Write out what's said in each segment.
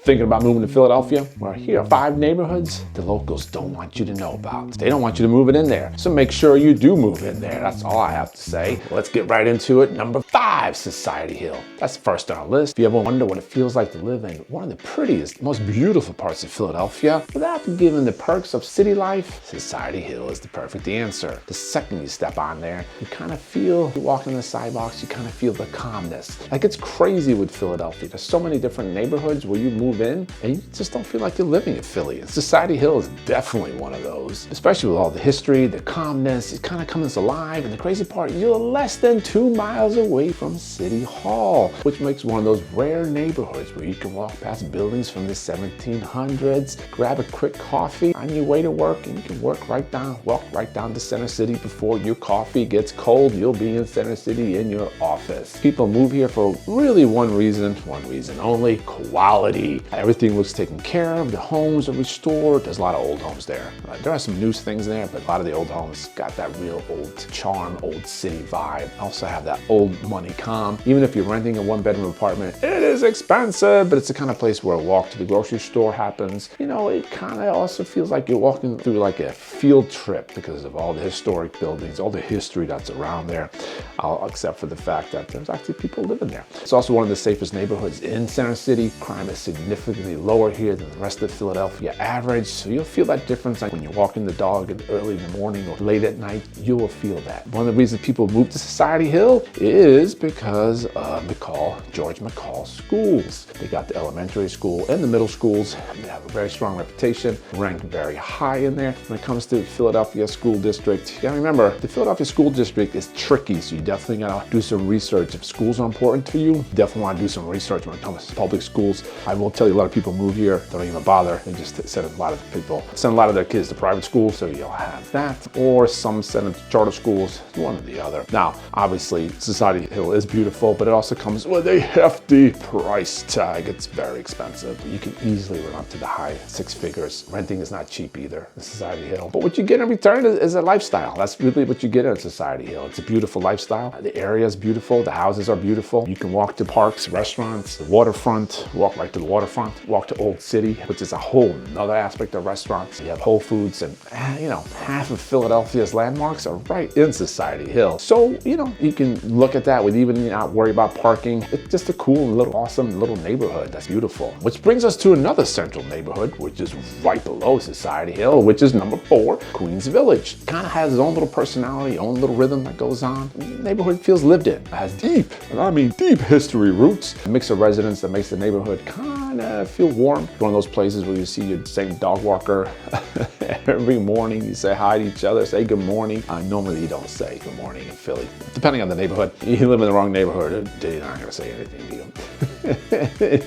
Thinking about moving to Philadelphia? Well, here are 5 neighborhoods the locals don't want you to know about. They don't want you to move it in there. So make sure you do move in there. That's all I have to say. Let's get right into it. Number 5, Society Hill. That's first on our list. If you ever wonder what it feels like to live in one of the prettiest, most beautiful parts of Philadelphia without giving the perks of city life, Society Hill is the perfect answer. The second you step on there, you kind of feel, you walk on the sidewalks, you kind of feel the calmness. Like, it's crazy with Philadelphia. There's so many different neighborhoods where you move in and you just don't feel like you're living in Philly. And Society Hill is definitely one of those, especially with all the history, the calmness. It kind of comes alive, and the crazy part, you're less than 2 miles away from City Hall, which makes one of those rare neighborhoods where you can walk past buildings from the 1700s, grab a quick coffee on your way to work, and you can walk right down to Center City before your coffee gets cold. You'll be in Center City in your office. People move here for really one reason only: quality. Everything looks taken care of. The homes are restored. There's a lot of old homes there. There are some new things there, but a lot of the old homes got that real old charm, old city vibe. Also have that old money calm. Even if you're renting a 1-bedroom apartment, it is expensive, but it's the kind of place where a walk to the grocery store happens. You know, it kind of also feels like you're walking through like a field trip because of all the historic buildings, all the history that's around there, except for the fact that there's actually people living there. It's also one of the safest neighborhoods in Center City. Crime is significantly lower here than the rest of Philadelphia average, so you'll feel that difference. Like when you're walking the dog early in the morning or late at night, you will feel that. One of the reasons people move to Society Hill is because of George McCall schools. They got the elementary school and the middle schools. They have a very strong reputation, ranked very high in there. When it comes to Philadelphia School District, you gotta remember, the Philadelphia School District is tricky, so you definitely gotta do some research. If schools are important to you, definitely wanna do some research when it comes to public schools. I will tell you, a lot of people move here, don't even bother. They just send a lot of their kids to private schools, so you'll have that. Or some send them to charter schools, one or the other. Now, obviously, Society Hill is beautiful, but it also comes with a hefty price tag. It's very expensive. You can easily run up to the high 6 figures. Renting is not cheap either in Society Hill. But what you get in return is a lifestyle. That's really what you get in Society Hill. It's a beautiful lifestyle. The area is beautiful. The houses are beautiful. You can walk to parks, restaurants, the waterfront, walk right to the waterfront, walk to Old City, which is a whole nother aspect of restaurants. You have Whole Foods, and half of Philadelphia's landmarks are right in Society Hill. So, you can look at that with even not worry about parking. It's just a cool little awesome little neighborhood that's beautiful. Which brings us to another central neighborhood, which is right below Society Hill, which is number 4, Queens Village. Kind of has its own little personality, own little rhythm that goes on. The neighborhood feels lived in. It has deep history roots. A mix of residents that makes the neighborhood kind of feel warm. One of those places where you see your same dog walker every morning. You say hi to each other, say good morning. Normally you don't say good morning in Philly. Depending on the neighborhood. You live in the wrong neighborhood, they're not gonna say anything to you.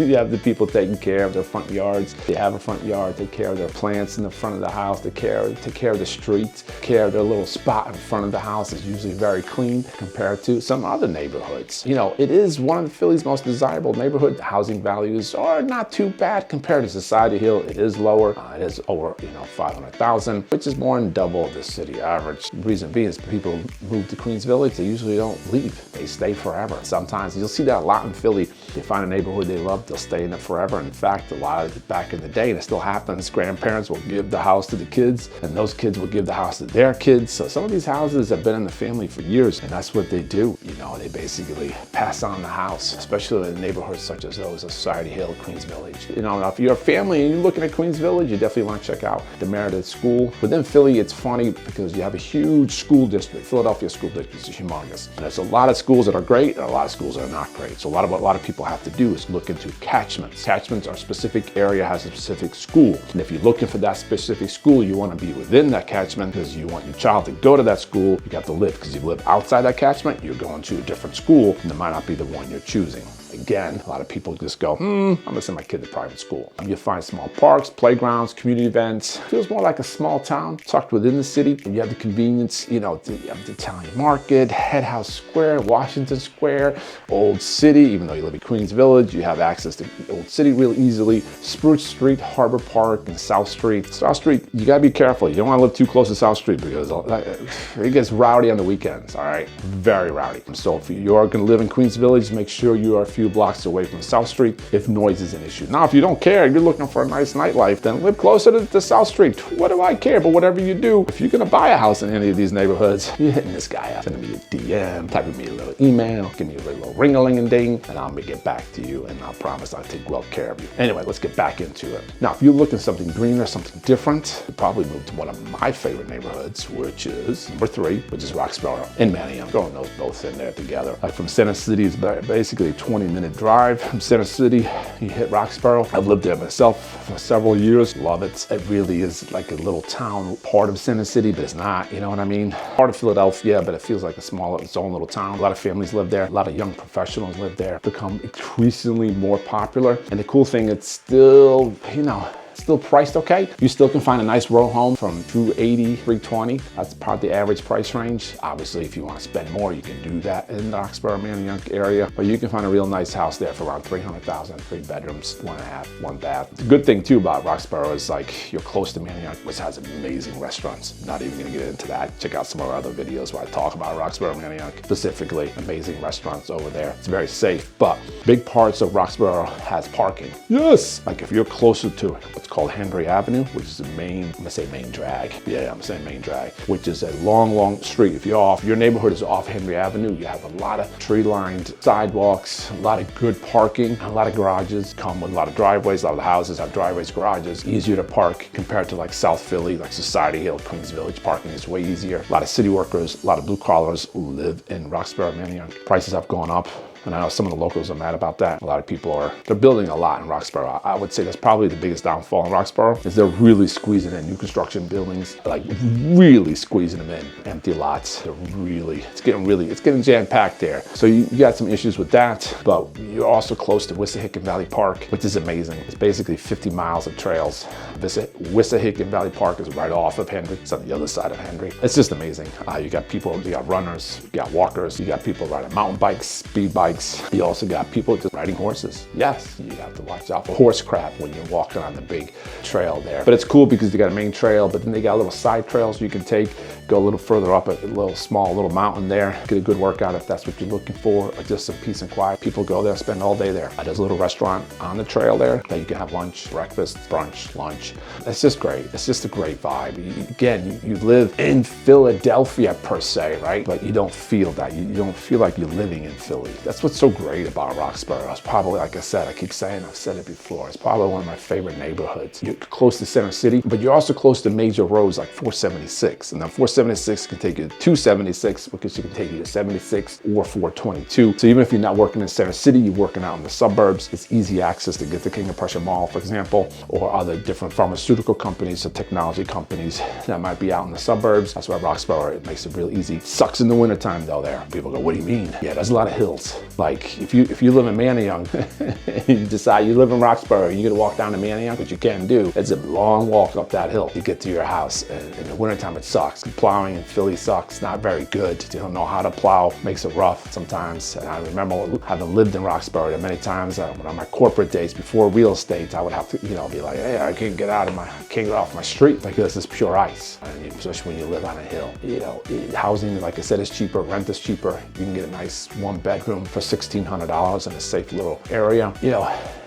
You have the people taking care of their front yards. They have a front yard, take care of their plants in the front of the house, take care of the streets, take care of their little spot in front of the house. Is usually very clean compared to some other neighborhoods. It is one of Philly's most desirable neighborhoods. The housing values are not too bad compared to Society Hill. It is lower. It is over 500,000, which is more than double the city average. The reason being is people move to Queens Village, they usually don't leave. They stay forever. Sometimes you'll see that a lot in Philly. They find a neighborhood they love, they'll stay in it forever. In fact, a lot of back in the day, and it still happens, grandparents will give the house to the kids, and those kids will give the house to their kids. So some of these houses have been in the family for years, and that's what they do. They basically pass on the house, especially in neighborhoods such as those of Society Hill, Queens Village. Now if you're a family and you're looking at Queens Village, you definitely want to check out the Meredith School. Within Philly, it's funny because you have a huge school district. Philadelphia School District is humongous. And there's a lot of schools that are great and a lot of schools that are not great. So what a lot of people have to do is look into catchments. Catchments are a specific area, has a specific school. And if you're looking for that specific school, you want to be within that catchment because you want your child to go to that school. You have to live, because if you live outside that catchment, you're going to a different school, and it might not be the one you're choosing. Again, a lot of people just go, I'm gonna send my kid to private school. You'll find small parks, playgrounds, community events. It feels more like a small town tucked within the city. You have the convenience, you have the Italian Market, Head House Square, Washington Square, Old City. Even though you live in Queens Village, you have access to Old City real easily. Spruce Street, Harbor Park, and South Street. South Street, you gotta be careful. You don't wanna live too close to South Street because it gets rowdy on the weekends, all right? Very rowdy. So if you are gonna live in Queens Village, make sure you are a few blocks away from South Street if noise is an issue. Now, if you don't care, you're looking for a nice nightlife, then live closer to South Street. What do I care? But whatever you do, if you're gonna buy a house in any of these neighborhoods, you're hitting this guy up. Sending me a DM, typing me a little email, give me a little ring-a-ling-a-ding, and I'll get back to you, and I'll promise I'll take well care of you. Anyway, let's get back into it. Now, if you're looking for something greener, something different, you probably move to one of my favorite neighborhoods, which is number 3, which is Roxborough in Manayunk. Throwing those both in there together. Like from Center City, it's basically a 20-minute drive. From Center City, you hit Roxborough. I've lived there myself for several years. Love it. It really is like a little town, part of Center City, but it's not, you know what I mean? Part of Philadelphia, but it feels like a smaller, its own little town. A lot of families live there. A lot of young professionals live there. Become increasingly more popular. And the cool thing, it's still, you know, still priced okay. You still can find a nice row home from $280, $320. That's probably the average price range. Obviously, if you want to spend more, you can do that in the Roxborough, Manayunk area. But you can find a real nice house there for around $300,000, 3 bedrooms, 1.5, 1 bath. The good thing too about Roxborough is like you're close to Manayunk, which has amazing restaurants. Not even gonna get into that. Check out some of our other videos where I talk about Roxborough, Manayunk, specifically. Amazing restaurants over there. It's very safe, but big parts of Roxborough has parking. Yes! Like if you're closer to what's called Henry Avenue, which is the main, I'm gonna say main drag. Yeah, I'm saying main drag, which is a long street. If you're off, your neighborhood is off Henry Avenue, you have a lot of tree-lined sidewalks, a lot of good parking, a lot of garages, come with a lot of driveways. A lot of the houses have driveways, garages, easier to park compared to like South Philly, like Society Hill, Queens Village. Parking is way easier. A lot of city workers, a lot of blue collars live in Roxborough, Manayunk. Prices have gone up. And I know some of the locals are mad about that. A lot of people they're building a lot in Roxborough. I would say that's probably the biggest downfall in Roxborough is they're really squeezing in new construction buildings, like really squeezing them in. Empty lots, it's getting jam-packed there. So you got some issues with that, but you're also close to Wissahickon Valley Park, which is amazing. It's basically 50 miles of trails. Wissahickon Valley Park is right off of Henry. It's on the other side of Henry. It's just amazing. You got people, you got runners, you got walkers, you got people riding mountain bikes, speed bikes. You also got people just riding horses. Yes, you have to watch out for horse crap when you're walking on the big trail there. But it's cool because they got a main trail, but then they got little side trails you can take, go a little further up a little mountain there, get a good workout if that's what you're looking for, or just some peace and quiet. People go there, spend all day there. There's a little restaurant on the trail there that you can have lunch, breakfast, brunch, lunch. It's just great. It's just a great vibe. Again, you live in Philadelphia per se, right? But you don't feel that. You don't feel like you're living in Philly. That's what's so great about Roxborough. It's probably, like I said, I keep saying, I've said it before, it's probably one of my favorite neighborhoods. You're close to Center City, but you're also close to major roads like 476. And then 476 can take you to 276 because you can take you to 76 or 422. So even if you're not working in Center City, you're working out in the suburbs, it's easy access to get to King of Prussia Mall, for example, or other different pharmaceutical companies or technology companies that might be out in the suburbs. That's why Roxborough, it makes it real easy. Sucks in the wintertime though there. People go, what do you mean? Yeah, there's a lot of hills. Like if you live in Manayunk, you decide you live in Roxborough, you're gonna walk down to Manayunk, which you can do. It's a long walk up that hill to get to your house. And in the wintertime, it sucks. Plowing in Philly sucks, not very good. You don't know how to plow, makes it rough sometimes. And I remember having lived in Roxborough that many times when on my corporate days before real estate, I would have to, be like, hey, I can't get off my street because it's pure ice. And especially when you live on a hill. Housing, like I said, is cheaper, rent is cheaper. You can get a nice 1-bedroom for $1,600 in a safe little area.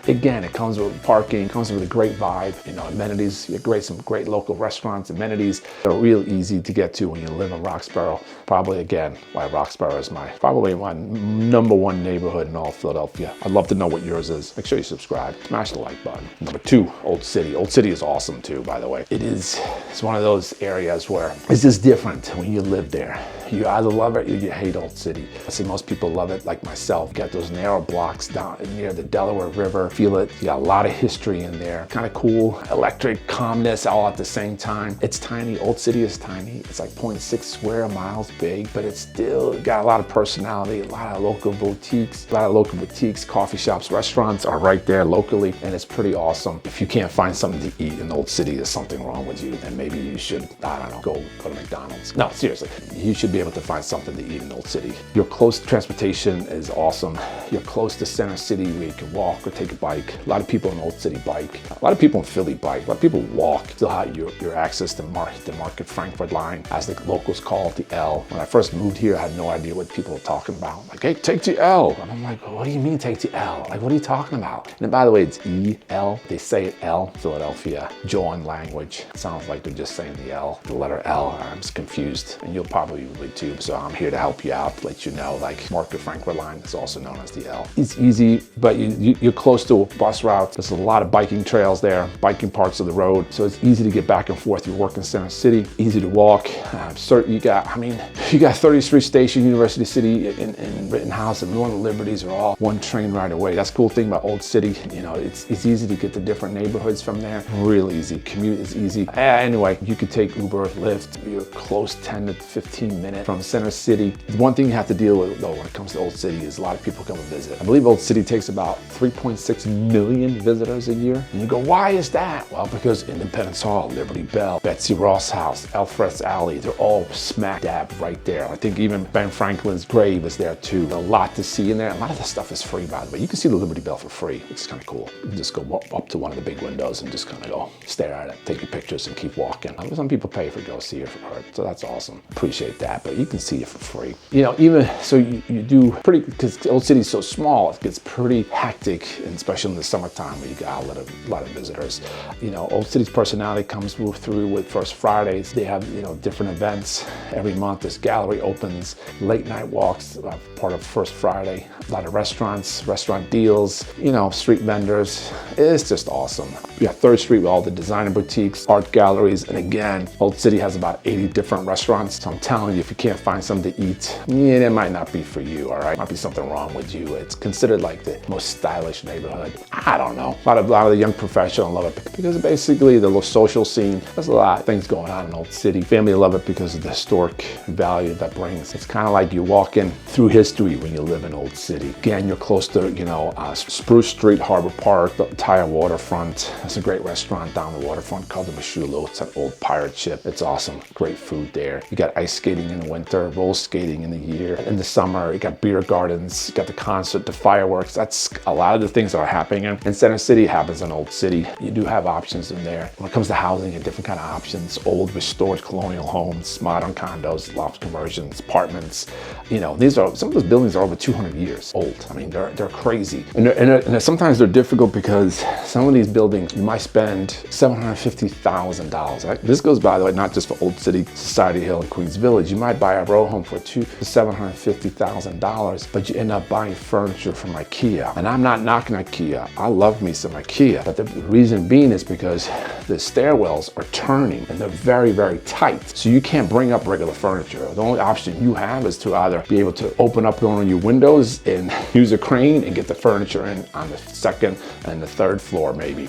Again, it comes with parking, comes with a great vibe, amenities, some great local restaurants, amenities. They're real easy to get to when you live in Roxborough. Probably, again, why Roxborough is probably my #1 neighborhood in all Philadelphia. I'd love to know what yours is. Make sure you subscribe, smash the like button. Number 2, Old City. Old City is awesome too, by the way. It's one of those areas where it's just different when you live there. You either love it or you hate Old City. I see most people love it, like myself. You got those narrow blocks down near the Delaware River. Feel it. You got a lot of history in there. Kind of cool, electric calmness all at the same time. It's tiny. Old City is tiny. It's like 0.6 square miles big, but it's still got a lot of personality, a lot of local boutiques. Coffee shops, restaurants are right there locally, and it's pretty awesome. If you can't find something to eat in Old City, there's something wrong with you, then maybe you should, I don't know, go to McDonald's. No, seriously, you should be able to find something to eat in Old City. You're close to transportation is awesome. You're close to Center City where you can walk or take a bike. A lot of people in Old City bike. A lot of people in Philly bike. A lot of people walk. Still have your access to the Market Frankfurt line, as the locals call it, the L. When I first moved here, I had no idea what people were talking about. Like, hey, take the L. And I'm like, what do you mean take the L? Like, what are you talking about? And by the way, it's E-L. They say it L, Philadelphia. John language. It sounds like they're just saying the L, the letter L. I'm just confused. And you'll probably be too. So I'm here to help you out, to let you know, like, Market Frankfurt line is also known as the L. It's easy, but you're close to a bus route. There's a lot of biking trails there, biking parts of the road. So it's easy to get back and forth. You work in Center City, easy to walk. You got 30th Street Station, University City, and Rittenhouse, and Northern Liberties are all one train ride away. That's the cool thing about Old City. You know, it's easy to get to different neighborhoods from there. Real easy. Commute is easy. Anyway, you could take Uber, Lyft. You're close 10 to 15 minutes from Center City. The one thing you have to deal with, though, when it comes to Old City is a lot of people come and visit. I believe Old City takes about 3.6 million visitors a year. And you go, why is that? Well, because Independence Hall, Liberty Bell, Betsy Ross House, Alfred's Alley, they're all smack dab right there. I think even Ben Franklin's grave is there too. A lot to see in there. A lot of the stuff is free, by the way. You can see the Liberty Bell for free. It's kind of cool. You can just go up to one of the big windows and just kind of go stare at it, take your pictures and keep walking. Some people pay for go see it for her, so that's awesome. Appreciate that, but you can see it for free. You know, even so, you do pretty, because Old City's so small, it gets pretty hectic, and especially in the summertime where you got a lot of visitors. You know, Old City's personality comes through with First Fridays. They have, you know, different events every month. This gallery opens, late night walks, part of First Friday. A lot of restaurants, restaurant deals, you know, street vendors. It's just awesome. You got 3rd Street with all the designer boutiques, art galleries, and again, Old City has about 80 different restaurants. So I'm telling you, if you can't find something to eat, yeah, it might not be for you, all right? Might be something wrong with you. It's considered like the most stylish neighborhood. I don't know. A lot of the young professionals love it because basically the little social scene, there's a lot of things going on in Old City. Family love it because of the historic value that brings. It's kind of like you're walking through history when you live in Old City. Again, you're close to, you know, Spruce Street, Harbor Park, the entire waterfront. There's a great restaurant down the waterfront called the Mashulo. It's an old pirate ship. It's awesome. Great food there. You got ice skating in the winter, roller skating in the year. In the summer, you got beer gardens, you got the concert, the fireworks. That's a lot of the things that are happening in Center City happens in Old City. You do have options in there. When it comes to housing, you have different kind of options. Old, restored colonial homes, modern condos, loft conversions, apartments. You know, some of those buildings are over 200 years old. I mean, they're crazy. And sometimes they're difficult because some of these buildings, you might spend $750,000. Right? This goes, by the way, not just for Old City, Society Hill, and Queens Village. You might buy a row home for $200,000 to $750,000, but you end up buying furniture from IKEA. And I'm not knocking IKEA. I love me some IKEA. But the reason being is because the stairwells are turning and they're very, very tight. So you can't bring up regular furniture. The only option you have is to either be able to open up one of your windows and use a crane and get the furniture in on the 2nd and the 3rd floor maybe.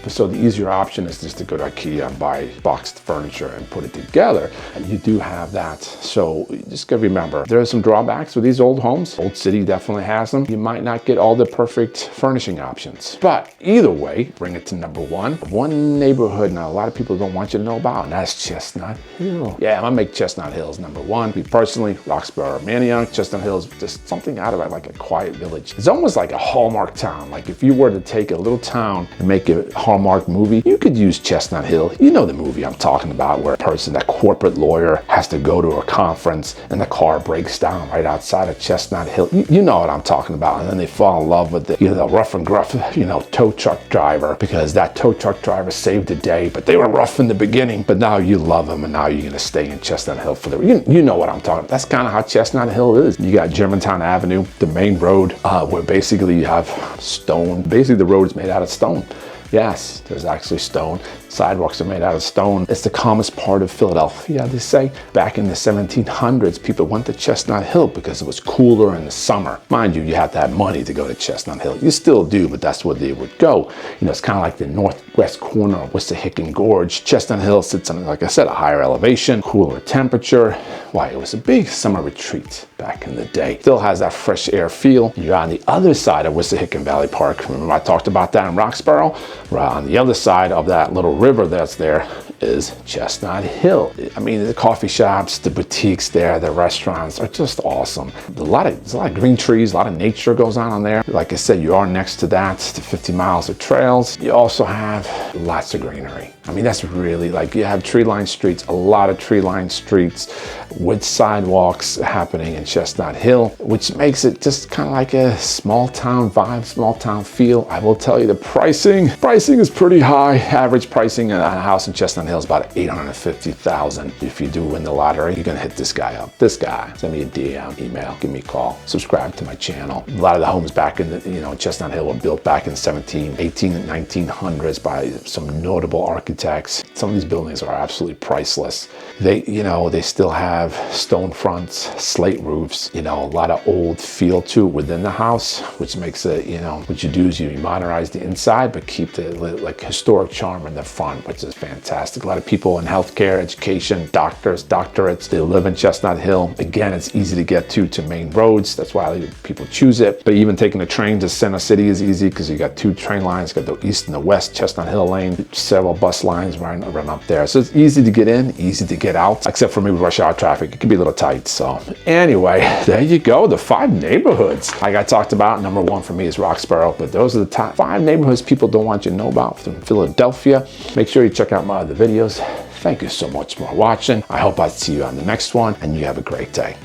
So the easier option is just to go to IKEA and buy boxed furniture and put it together. And you do have that. So just gotta remember, there are some drawbacks with these old homes. Old City definitely has them. You might not get all the perfect furnishing options. But either way, bring it to number 1. One neighborhood now a lot of people don't want you to know about, and that's Chestnut Hill. Yeah, I'm gonna make Chestnut Hills number 1. Me personally, Roxborough, Manayunk, Chestnut Hills, just something out of it, like a quiet village. It's almost like a Hallmark town. Like if you were to take a little town and make it Hallmark movie, you could use Chestnut Hill. You know the movie I'm talking about, where a person, that corporate lawyer, has to go to a conference and the car breaks down right outside of Chestnut Hill. You know what I'm talking about. And then they fall in love with the rough and gruff, tow truck driver, because that tow truck driver saved the day, but they were rough in the beginning, but now you love them and now you're gonna stay in Chestnut Hill for you know what I'm talking about. That's kind of how Chestnut Hill is. You got Germantown Avenue, the main road, where basically you have stone. Basically the road is made out of stone. Yes, there's actually stone. Sidewalks are made out of stone. It's the calmest part of Philadelphia, they say. Back in the 1700s, people went to Chestnut Hill because it was cooler in the summer. Mind you, you had to have money to go to Chestnut Hill. You still do, but that's where they would go. It's kind of like the northwest corner of Wissahickon Gorge. Chestnut Hill sits on, like I said, a higher elevation, cooler temperature. Why, it was a big summer retreat back in the day. Still has that fresh air feel. You're on the other side of Wissahickon Valley Park. Remember I talked about that in Roxborough? Right on the other side of that little river that's there is Chestnut Hill. I mean, the coffee shops, the boutiques there, the restaurants are just awesome. There's a lot of green trees, a lot of nature goes on there. Like I said, you are next to that, to 50 miles of trails. You also have lots of greenery. I mean, that's really, like, you have tree-lined streets, a lot of tree-lined streets with sidewalks happening in Chestnut Hill, which makes it just kind of like a small town vibe, small town feel. I will tell you the pricing is pretty high. Average pricing on a house in Chestnut Hill is about $850,000. If you do win the lottery, you're gonna hit this guy up. This guy, send me a DM, email, give me a call, subscribe to my channel. A lot of the homes back in the, Chestnut Hill were built back in 18 and 1900s by some notable architects. Some of these buildings are absolutely priceless. They still have stone fronts, slate roofs, a lot of old feel to it within the house, which makes it, what you do is you modernize the inside, but keep the historic charm in the front, which is fantastic. A lot of people in healthcare, education, doctors, doctorates, they live in Chestnut Hill. Again, it's easy to get to main roads. That's why people choose it. But even taking a train to Center City is easy because you got 2 train lines, you got the east and the west Chestnut Hill lane, several bus lines run up there. So it's easy to get in, easy to get out, except for maybe rush hour traffic. It can be a little tight. So anyway, there you go, the 5 neighborhoods. Like I talked about, number 1 for me is Roxborough, but those are the top 5 neighborhoods people don't want you to know about from Philadelphia. Make sure you check out my other videos. Thank you so much for watching. I hope I see you on the next one, and you have a great day.